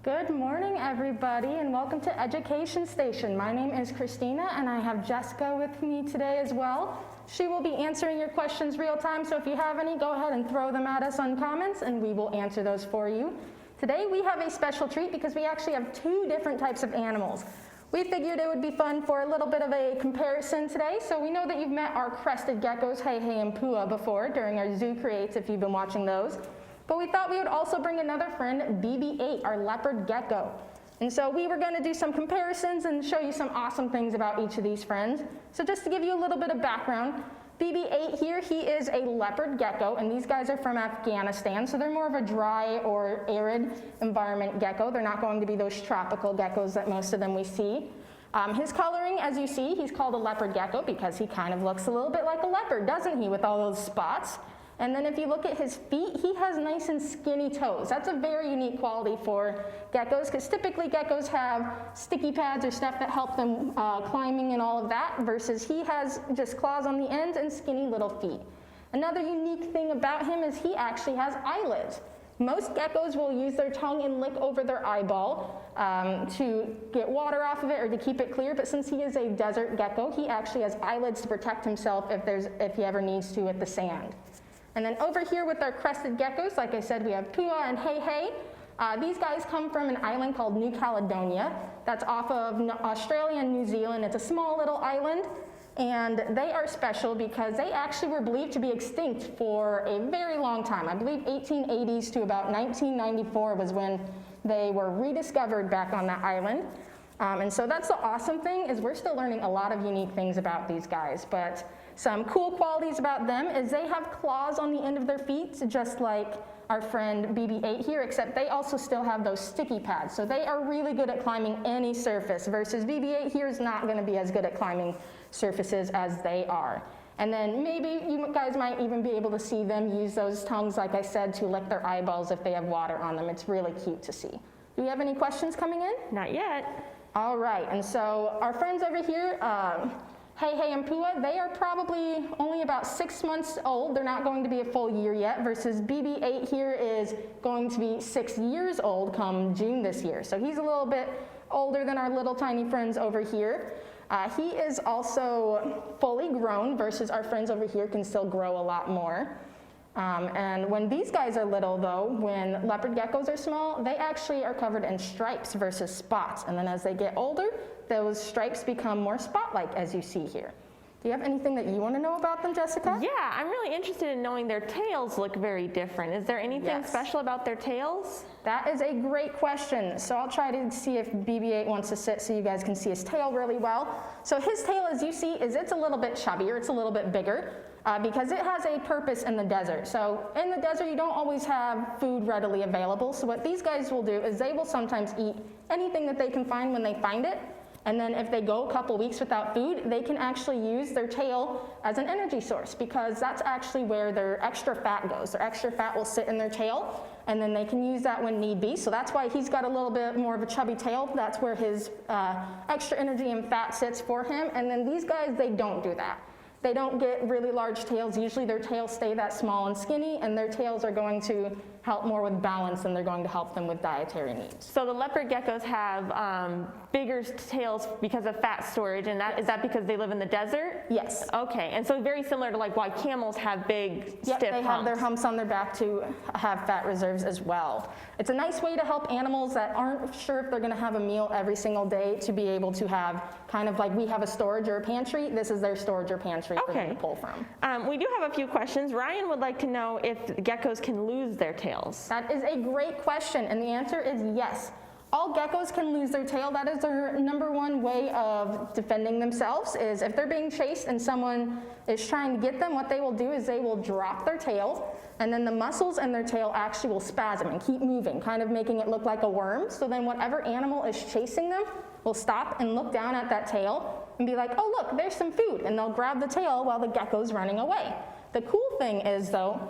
Good morning, everybody, and welcome to Education Station. My name is Kristina, and I have Jessica with me today as well. She will be answering your questions real time, so if you have any, go ahead and throw them at us on comments, and we will answer those for you. Today, we have a special treat because we actually have two different types of animals. We figured it would be fun for a little bit of a comparison today. So we know that you've met our crested geckos, Hey Hey and Pua, before during our Zoo Creates if you've been watching those. But we thought we would also bring another friend, BB-8, our leopard gecko. And so we were going to do some comparisons and show you some awesome things about each of these friends. So just to give you a little bit of background, BB-8 here, he is a leopard gecko, and these guys are from Afghanistan, so they're more of a dry or arid environment gecko. They're not going to be those tropical geckos that most of them we see. His coloring, as you see, he's called a leopard gecko because he kind of looks a little bit like a leopard, doesn't he, with all those spots? And then if you look at his feet, he has nice and skinny toes. That's a very unique quality for geckos because typically geckos have sticky pads or stuff that help them climbing and all of that, versus he has just claws on the ends and skinny little feet. Another unique thing about him is he actually has eyelids. Most geckos will use their tongue and lick over their eyeball to get water off of it or to keep it clear, but since he is a desert gecko, he actually has eyelids to protect himself if he ever needs to with the sand. And then over here with our crested geckos, like I said, we have Pua and Hey Hey. These guys come from an island called New Caledonia. That's off of Australia and New Zealand. It's a small little island, and they are special because they actually were believed to be extinct for a very long time. I believe 1880s to about 1994 was when they were rediscovered back on that island. And so that's the awesome thing, is we're still learning a lot of unique things about these guys. But some cool qualities about them is they have claws on the end of their feet, just like our friend BB-8 here, except they also still have those sticky pads. So they are really good at climbing any surface, versus BB-8 here is not going to be as good at climbing surfaces as they are. And then maybe you guys might even be able to see them use those tongues, like I said, to lick their eyeballs if they have water on them. It's really cute to see. Do we have any questions coming in? Not yet. All right, and so our friends over here, Hey Hey and Pua, they are probably only about 6 months old. They're not going to be a full year yet, versus BB-8 here is going to be 6 years old come June this year. So he's a little bit older than our little tiny friends over here. He is also fully grown, versus our friends over here can still grow a lot more. And when these guys are little, though, when leopard geckos are small, they actually are covered in stripes versus spots. And then as they get older, those stripes become more spot-like, as you see here. Do you have anything that you want to know about them, Jessica? Yeah, I'm really interested in knowing their tails look very different. Is there anything special about their tails? That is a great question. So I'll try to see if BB-8 wants to sit so you guys can see his tail really well. So his tail, as you see, it's a little bit chubbier. It's a little bit bigger. Because it has a purpose in the desert. So in the desert, you don't always have food readily available. So what these guys will do is they will sometimes eat anything that they can find when they find it. And then if they go a couple weeks without food, they can actually use their tail as an energy source, because that's actually where their extra fat goes. Their extra fat will sit in their tail, and then they can use that when need be. So that's why he's got a little bit more of a chubby tail. That's where his extra energy and fat sits for him. And then these guys, they don't do that. They don't get really large tails. Usually their tails stay that small and skinny, and their tails are going to help more with balance than they're going to help them with dietary needs. So the leopard geckos have bigger tails because of fat storage, and is that because they live in the desert? Yes. Okay, and so very similar to like why camels have big, stiff humps. They have their humps on their back to have fat reserves as well. It's a nice way to help animals that aren't sure if they're going to have a meal every single day to be able to have kind of like we have a storage or a pantry. This is their storage or pantry for them to pull from. We do have a few questions. Ryan would like to know if geckos can lose their tails. That is a great question, and the answer is yes. All geckos can lose their tail. That is their #1 way of defending themselves, is if they're being chased and someone is trying to get them, what they will do is they will drop their tail, and then the muscles in their tail actually will spasm and keep moving, kind of making it look like a worm. So then whatever animal is chasing them will stop and look down at that tail and be like, oh look, there's some food, and they'll grab the tail while the gecko's running away. The cool thing is, though,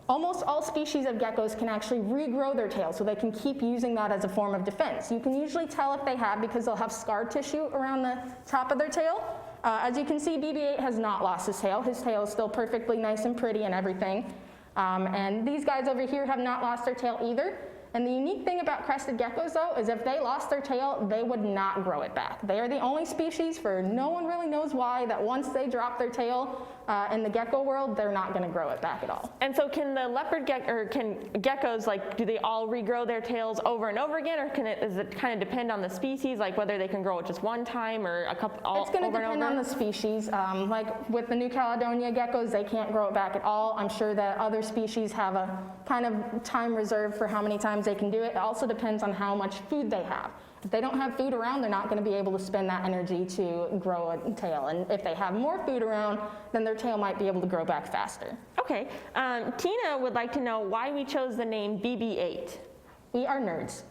almost all species of geckos can actually regrow their tail, so they can keep using that as a form of defense. You can usually tell if they have because they'll have scar tissue around the top of their tail. As you can see, BB-8 has not lost his tail. His tail is still perfectly nice and pretty and everything. And these guys over here have not lost their tail either. And the unique thing about crested geckos, though, is if they lost their tail, they would not grow it back. They are the only species, for no one really knows why, that once they drop their tail in the gecko world, they're not going to grow it back at all. And so can the can geckos, like, do they all regrow their tails over and over again, or does it kind of depend on the species, like whether they can grow it just one time or a couple all It's going to over and depend over? on the species. Like with the New Caledonia geckos, they can't grow it back at all. I'm sure that other species have a kind of time reserved for how many times they can do it. It also depends on how much food they have. If they don't have food around, they're not going to be able to spend that energy to grow a tail. And if they have more food around, then their tail might be able to grow back faster. Okay. Tina would like to know why we chose the name BB-8. We are nerds.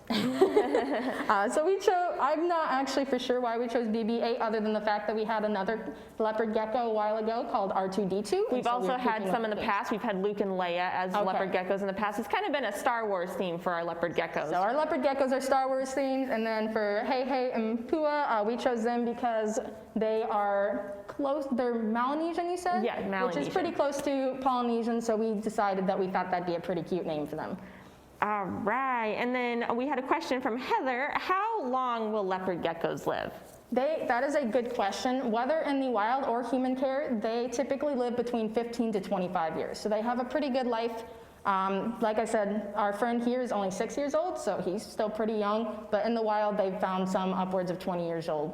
So we chose, I'm not actually for sure why we chose BB-8 other than the fact that we had another leopard gecko a while ago called R2-D2. We've also had some in the past. We've had Luke and Leia as leopard geckos in the past. It's kind of been a Star Wars theme for our leopard geckos. So our leopard geckos are Star Wars themed, and then for Hey Hey and Pua, we chose them because they are close, they're Melanesian, you said? Yeah, Melanesian. Which is pretty close to Polynesian, so we decided that we thought that'd be a pretty cute name for them. All right, and then we had a question from Heather. How long will leopard geckos live? That is a good question. Whether in the wild or human care, they typically live between 15 to 25 years. So they have a pretty good life. Like I said, our friend here is only 6 years old, so he's still pretty young. But in the wild, they've found some upwards of 20 years old.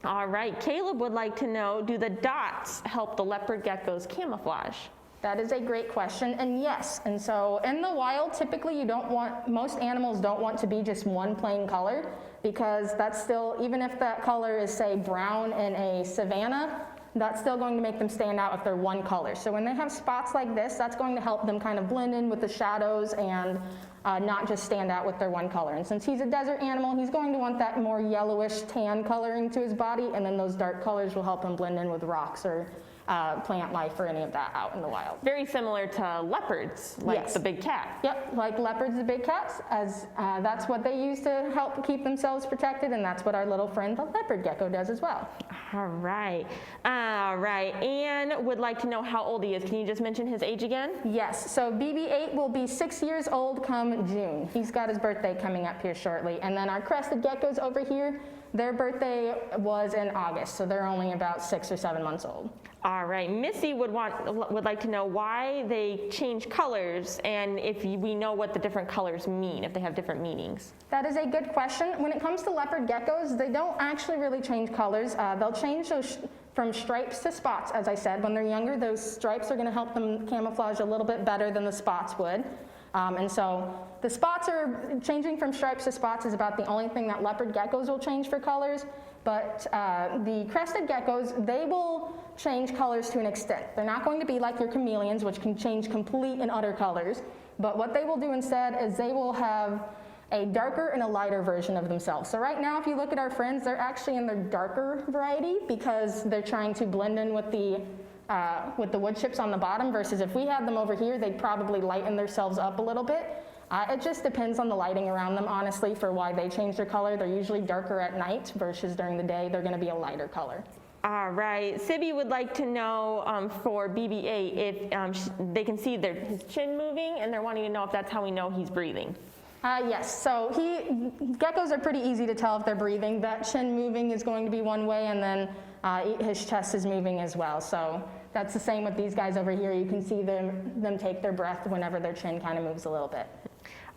All right, Caleb would like to know, do the dots help the leopard geckos camouflage? That is a great question, and yes. And so in the wild, typically most animals don't want to be just one plain color, because that's still, even if that color is, say, brown in a savanna, that's still going to make them stand out if they're one color. So when they have spots like this, that's going to help them kind of blend in with the shadows and not just stand out with their one color. And since he's a desert animal, he's going to want that more yellowish tan coloring to his body, and then those dark colors will help him blend in with rocks or plant life or any of that out in the wild. Very similar to leopards, like Yes. the big cat. Yep, like leopards, the big cats, as that's what they use to help keep themselves protected, and that's what our little friend, the leopard gecko, does as well. All right. All right. Anne would like to know how old he is. Can you just mention his age again? Yes, so BB-8 will be 6 years old come June. He's got his birthday coming up here shortly. And then our crested geckos over here, their birthday was in August, so they're only about 6 or 7 months old. All right. Missy would like to know why they change colors and if we know what the different colors mean, if they have different meanings. That is a good question. When it comes to leopard geckos, they don't actually really change colors. They'll change those from stripes to spots, as I said. When they're younger, those stripes are going to help them camouflage a little bit better than the spots would. And so the spots are changing from stripes to spots is about the only thing that leopard geckos will change for colors. But the crested geckos, they will change colors to an extent. They're not going to be like your chameleons, which can change complete and utter colors. But what they will do instead is they will have a darker and a lighter version of themselves. So right now, if you look at our friends, they're actually in their darker variety because they're trying to blend in with the wood chips on the bottom, versus if we had them over here, they'd probably lighten themselves up a little bit. It just depends on the lighting around them, honestly, for why they change their color. They're usually darker at night versus during the day, they're going to be a lighter color. All right. Sibby would like to know for BB-8 if they can see his chin moving, and they're wanting to know if that's how we know he's breathing. Yes, so geckos are pretty easy to tell if they're breathing. That chin moving is going to be one way, and then his chest is moving as well. So that's the same with these guys over here. You can see them take their breath whenever their chin kind of moves a little bit.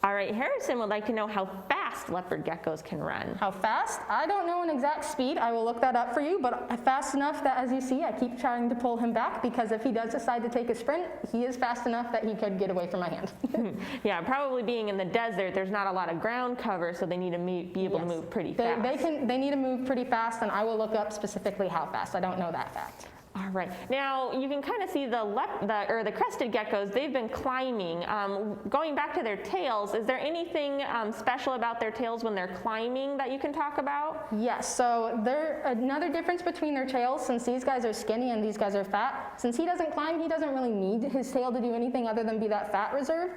All right, Harrison would like to know how fast leopard geckos can run. How fast? I don't know an exact speed. I will look that up for you, but fast enough that, as you see, I keep trying to pull him back, because if he does decide to take a sprint, he is fast enough that he could get away from my hand. Yeah, probably being in the desert, there's not a lot of ground cover, so they need to be able to move pretty fast. They need to move pretty fast, and I will look up specifically how fast. I don't know that fact. All right. Now, you can kind of see the crested geckos, they've been climbing. Going back to their tails, is there anything special about their tails when they're climbing that you can talk about? Yes, so another difference between their tails, since these guys are skinny and these guys are fat, since he doesn't climb, he doesn't really need his tail to do anything other than be that fat reserve.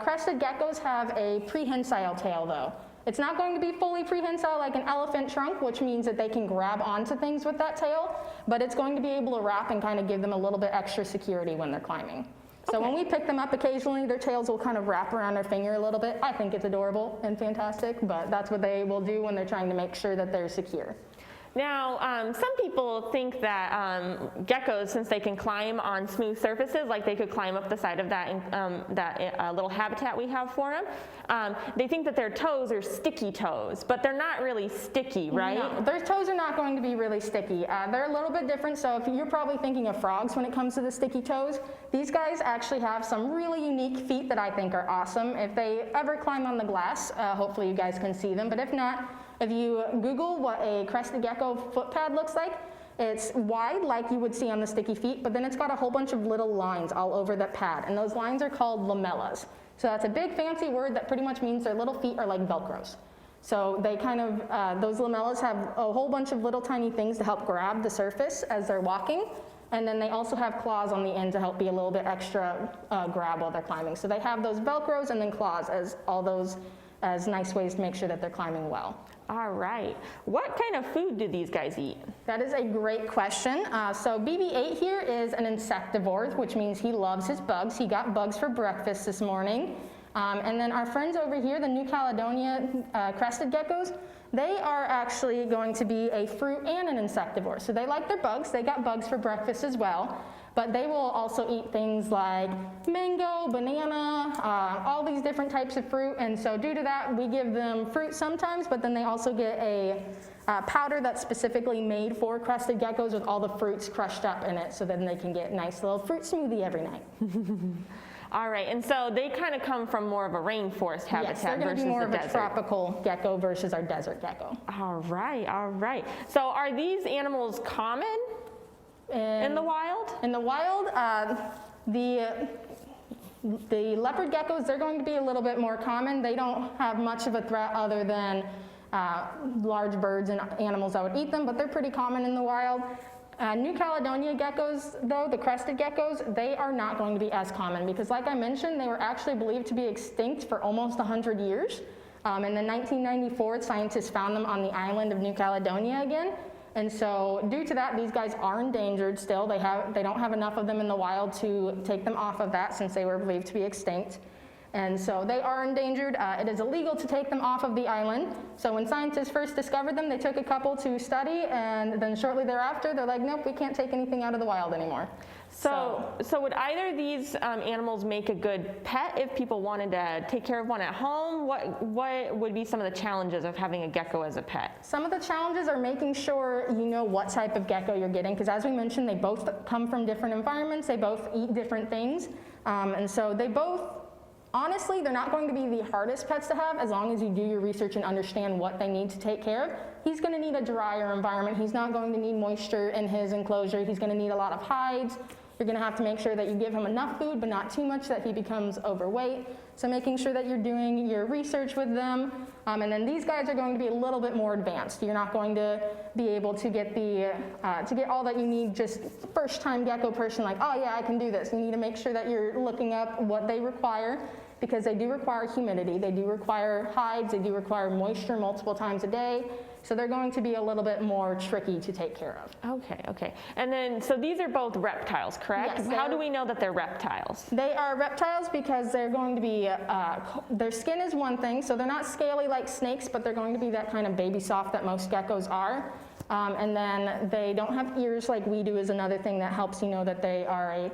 Crested geckos have a prehensile tail, though. It's not going to be fully prehensile like an elephant trunk, which means that they can grab onto things with that tail, but it's going to be able to wrap and kind of give them a little bit extra security when they're climbing. So when we pick them up occasionally, their tails will kind of wrap around their finger a little bit. I think it's adorable and fantastic, but that's what they will do when they're trying to make sure that they're secure. Now, some people think that geckos, since they can climb on smooth surfaces, like they could climb up the side of that little habitat we have for them, they think that their toes are sticky toes, but they're not really sticky, right? No, their toes are not going to be really sticky. They're a little bit different, so if you're probably thinking of frogs when it comes to the sticky toes, these guys actually have some really unique feet that I think are awesome. If they ever climb on the glass, hopefully you guys can see them, but if not, if you Google what a crested gecko foot pad looks like, it's wide like you would see on the sticky feet, but then it's got a whole bunch of little lines all over that pad, and those lines are called lamellas. So that's a big fancy word that pretty much means their little feet are like Velcros. So they kind of, those lamellas have a whole bunch of little tiny things to help grab the surface as they're walking, and then they also have claws on the end to help be a little bit extra grab while they're climbing. So they have those Velcros and then claws as all those as nice ways to make sure that they're climbing well. All right. What kind of food do these guys eat? That is a great question. So BB-8 here is an insectivore, which means he loves his bugs. He got bugs for breakfast this morning. And then our friends over here, the New Caledonia crested geckos, they are actually going to be a fruit and an insectivore. So they like their bugs. They got bugs for breakfast as well. But they will also eat things like mango, banana, all these different types of fruit. And so due to that, we give them fruit sometimes, but then they also get a powder that's specifically made for crested geckos with all the fruits crushed up in it, so then they can get a nice little fruit smoothie every night. All right, and so they kind of come from more of a rainforest habitat Yes, they're going to versus be more the of desert. a tropical gecko versus our desert gecko. All right, all right. So are these animals common in the wild? In the wild, the leopard geckos, they're going to be a little bit more common. They don't have much of a threat other than large birds and animals that would eat them, but they're pretty common in the wild. New Caledonia geckos, though, the crested geckos, they are not going to be as common because, like I mentioned, they were actually believed to be extinct for almost 100 years. And in 1994, scientists found them on the island of New Caledonia again. And so due to that, these guys are endangered still. They don't have enough of them in the wild to take them off of that since they were believed to be extinct. And so they are endangered. It is illegal to take them off of the island. So when scientists first discovered them, they took a couple to study, and then shortly thereafter, they're like, nope, we can't take anything out of the wild anymore. So would either of these animals make a good pet if people wanted to take care of one at home? What would be some of the challenges of having a gecko as a pet? Some of the challenges are making sure you know what type of gecko you're getting, because as we mentioned, they both come from different environments, they both eat different things, and so they both, honestly, they're not going to be the hardest pets to have as long as you do your research and understand what they need to take care of. He's going to need a drier environment. He's not going to need moisture in his enclosure. He's going to need a lot of hides. You're going to have to make sure that you give him enough food, but not too much that he becomes overweight. So making sure that you're doing your research with them. And then these guys are going to be a little bit more advanced. You're not going to be able to get all that you need just first-time gecko person like, oh yeah, I can do this. You need to make sure that you're looking up what they require, because they do require humidity, they do require hides, they do require moisture multiple times a day. So they're going to be a little bit more tricky to take care of. Okay. And then, so these are both reptiles, correct? Yes, how do we know that they're reptiles? They are reptiles because they're going to be, their skin is one thing, so they're not scaly like snakes, but they're going to be that kind of baby soft that most geckos are. And then they don't have ears like we do is another thing that helps you know that they are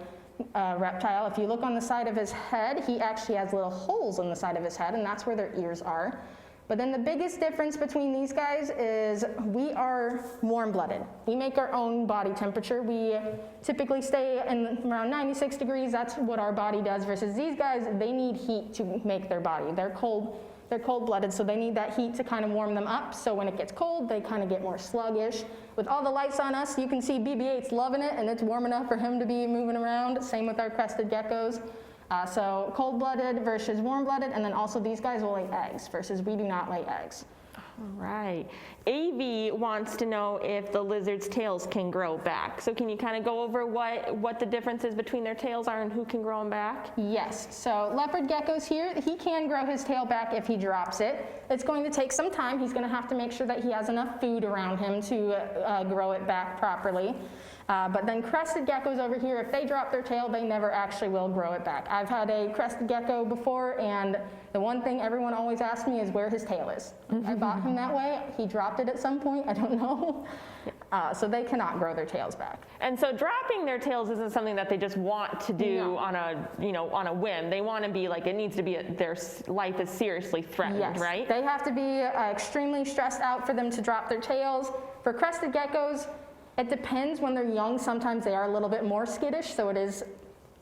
a reptile. If you look on the side of his head, he actually has little holes in the side of his head, and that's where their ears are. But then the biggest difference between these guys is we are warm-blooded. We make our own body temperature. We typically stay in around 96 degrees. That's what our body does, versus these guys, they need heat to make their body. They're cold-blooded, so they need that heat to kind of warm them up. So when it gets cold, they kind of get more sluggish. With all the lights on us, you can see BB-8's loving it, and it's warm enough for him to be moving around. Same with our crested geckos. So cold-blooded versus warm-blooded, and then also these guys will lay eggs versus we do not lay eggs. All right. AV wants to know if the lizard's tails can grow back. So can you kind of go over what the differences between their tails are and who can grow them back? Yes. So leopard geckos here, he can grow his tail back if he drops it. It's going to take some time. He's going to have to make sure that he has enough food around him to grow it back properly. But then crested geckos over here, if they drop their tail, they never actually will grow it back. I've had a crested gecko before, and the one thing everyone always asks me is where his tail is. I bought him that way. He dropped it at some point. I don't know. So they cannot grow their tails back. And so dropping their tails isn't something that they just want to do on a whim. They want to be like, it needs to be their life is seriously threatened, right? They have to be extremely stressed out for them to drop their tails. For crested geckos, it depends. When they're young, sometimes they are a little bit more skittish, so it is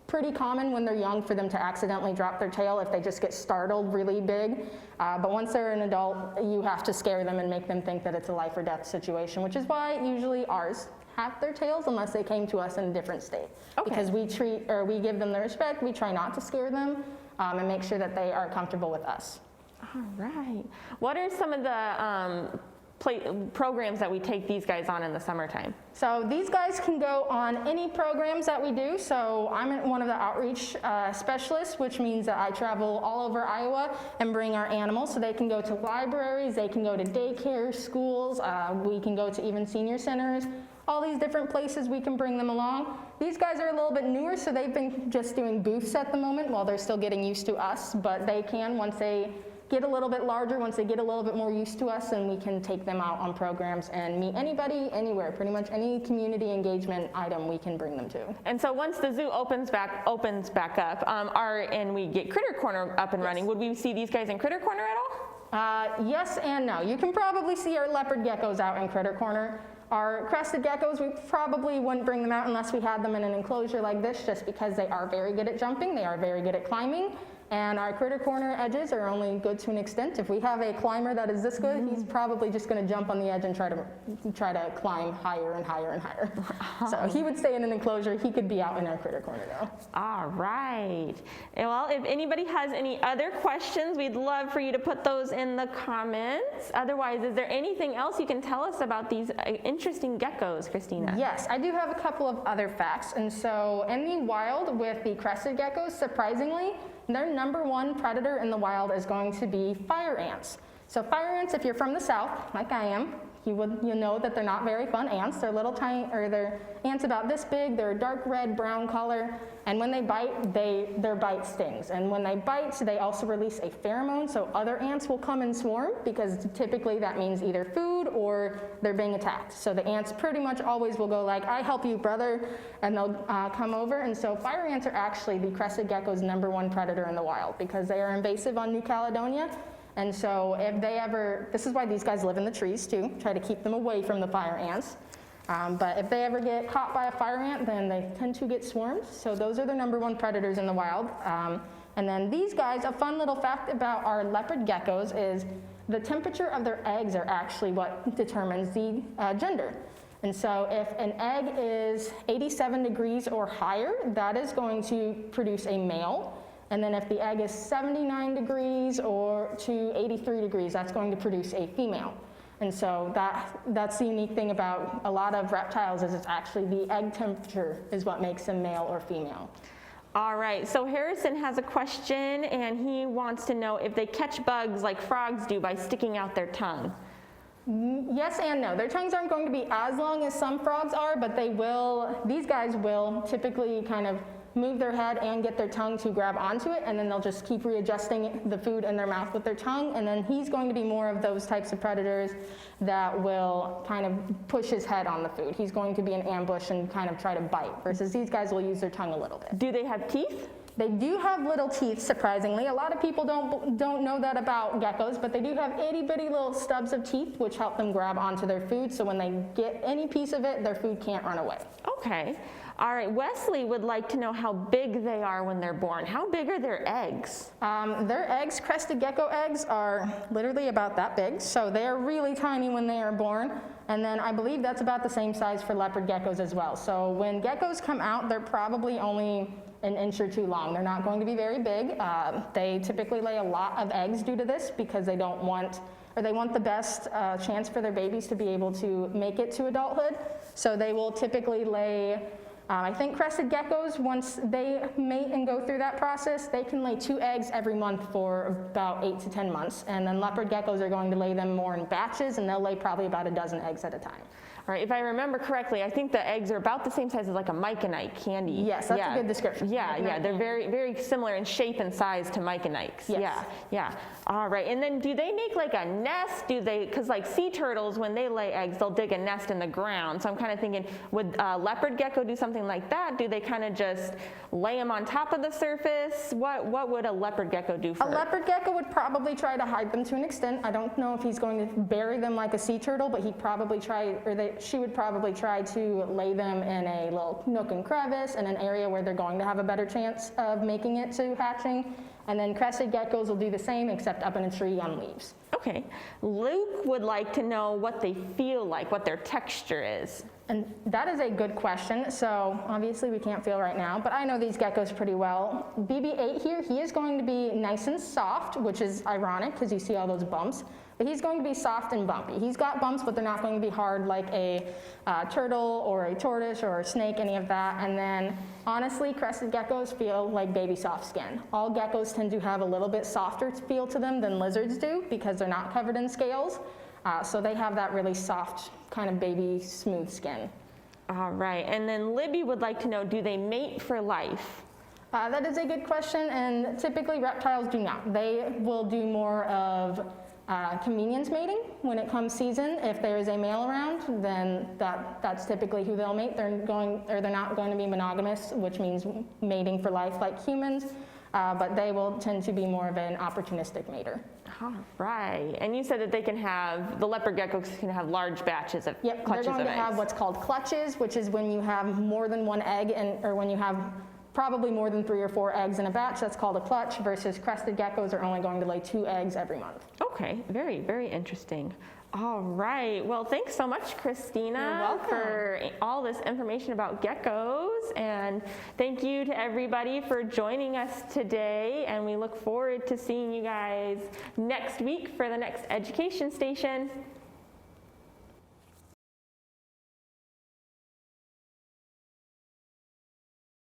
pretty common when they're young for them to accidentally drop their tail if they just get startled really big. But once they're an adult, you have to scare them and make them think that it's a life or death situation, which is why usually ours have their tails unless they came to us in a different state. Okay. Because we give them the respect, we try not to scare them, and make sure that they are comfortable with us. All right. What are some of the programs that we take these guys on in the summertime? So these guys can go on any programs that we do. So I'm one of the outreach specialists, which means that I travel all over Iowa and bring our animals. So they can go to libraries, they can go to daycare, schools, we can go to even senior centers, all these different places we can bring them along. These guys are a little bit newer, so they've been just doing booths at the moment while they're still getting used to us, but they can, once they get a little bit larger, once they get a little bit more used to us, and we can take them out on programs and meet anybody, anywhere. Pretty much any community engagement item we can bring them to. And so once the zoo opens back up, and we get Critter Corner up and running, would we see these guys in Critter Corner at all? Yes and no. You can probably see our leopard geckos out in Critter Corner. Our crested geckos, we probably wouldn't bring them out unless we had them in an enclosure like this, just because they are very good at jumping, they are very good at climbing. And our Critter Corner edges are only good to an extent. If we have a climber that is this good, he's probably just going to jump on the edge and try to climb higher and higher and higher. So he would stay in an enclosure. He could be out in our Critter Corner though. All right. And well, if anybody has any other questions, we'd love for you to put those in the comments. Otherwise, is there anything else you can tell us about these interesting geckos, Kristina? Yes, I do have a couple of other facts. And so in the wild with the crested geckos, surprisingly, their number one predator in the wild is going to be fire ants. So fire ants, if you're from the south, like I am, you know that they're not very fun ants. They're little tiny, or they're ants about this big. They're a dark red, brown color, and when they bite, their bite stings. And when they bite, they also release a pheromone, so other ants will come and swarm, because typically that means either food or they're being attacked. So the ants pretty much always will go like, "I help you, brother," and they'll come over. And so fire ants are actually the crested gecko's number one predator in the wild, because they are invasive on New Caledonia. And so if they ever, this is why these guys live in the trees too, try to keep them away from the fire ants. But if they ever get caught by a fire ant, then they tend to get swarmed. So those are their number one predators in the wild. And then these guys, a fun little fact about our leopard geckos is the temperature of their eggs are actually what determines the gender. And so if an egg is 87 degrees or higher, that is going to produce a male. And then if the egg is 79 degrees or to 83 degrees, that's going to produce a female. And so that's the unique thing about a lot of reptiles, is it's actually the egg temperature is what makes them male or female. All right, so Harrison has a question, and he wants to know if they catch bugs like frogs do by sticking out their tongue. Yes and no. Their tongues aren't going to be as long as some frogs are, but these guys will typically kind of move their head and get their tongue to grab onto it, and then they'll just keep readjusting the food in their mouth with their tongue. And then he's going to be more of those types of predators that will kind of push his head on the food. He's going to be in ambush and kind of try to bite, versus these guys will use their tongue a little bit. Do they have teeth? They do have little teeth, surprisingly. A lot of people don't know that about geckos, but they do have itty bitty little stubs of teeth which help them grab onto their food, so when they get any piece of it, their food can't run away. Okay. All right, Wesley would like to know how big they are when they're born. How big are their eggs? Their eggs, crested gecko eggs, are literally about that big. So they are really tiny when they are born. And then I believe that's about the same size for leopard geckos as well. So when geckos come out, they're probably only an inch or two long. They're not going to be very big. They typically lay a lot of eggs due to this, because they want the best chance for their babies to be able to make it to adulthood. So they will typically lay, I think crested geckos, once they mate and go through that process, they can lay 2 eggs every month for about 8 to 10 months. And then leopard geckos are going to lay them more in batches, and they'll lay probably about a dozen eggs at a time. Right, if I remember correctly, I think the eggs are about the same size as like a myconite candy. Yes, that's a good description. Yeah, they're very similar in shape and size to myconites. Yes. Yeah. All right, and then do they make like a nest? Because like sea turtles, when they lay eggs, they'll dig a nest in the ground. So I'm kind of thinking, would a leopard gecko do something like that? Do they kind of just lay them on top of the surface? What would a leopard gecko do for A leopard gecko would probably try to hide them to an extent. I don't know if he's going to bury them like a sea turtle, but she would probably try to lay them in a little nook and crevice in an area where they're going to have a better chance of making it to hatching. And then crested geckos will do the same, except up in a tree on leaves. Okay. Luke would like to know what they feel like, what their texture is. And that is a good question. So obviously we can't feel right now, but I know these geckos pretty well. BB-8 here, he is going to be nice and soft, which is ironic because you see all those bumps. But he's going to be soft and bumpy. He's got bumps, but they're not going to be hard like a turtle or a tortoise or a snake, any of that. And then honestly, crested geckos feel like baby soft skin. All geckos tend to have a little bit softer feel to them than lizards do because they're not covered in scales. So they have that really soft kind of baby smooth skin. All right, and then Libby would like to know, do they mate for life? That is a good question, and typically reptiles do not. They will do more of convenience mating when it comes season. If there is a male around, then that's typically who they'll mate. They're not going to be monogamous, which means mating for life like humans, but they will tend to be more of an opportunistic mater. All right, and you said that the leopard geckos can have large batches of Yep, clutches they're going of to have eggs. what's called clutches, which is when you have more than one egg, or when you have probably more than 3 or 4 eggs in a batch. That's called a clutch, versus crested geckos are only going to lay 2 eggs every month. Okay, very interesting. All right, well, thanks so much, Kristina, You're welcome. for all this information about geckos, and thank you to everybody for joining us today, and we look forward to seeing you guys next week for the next education station.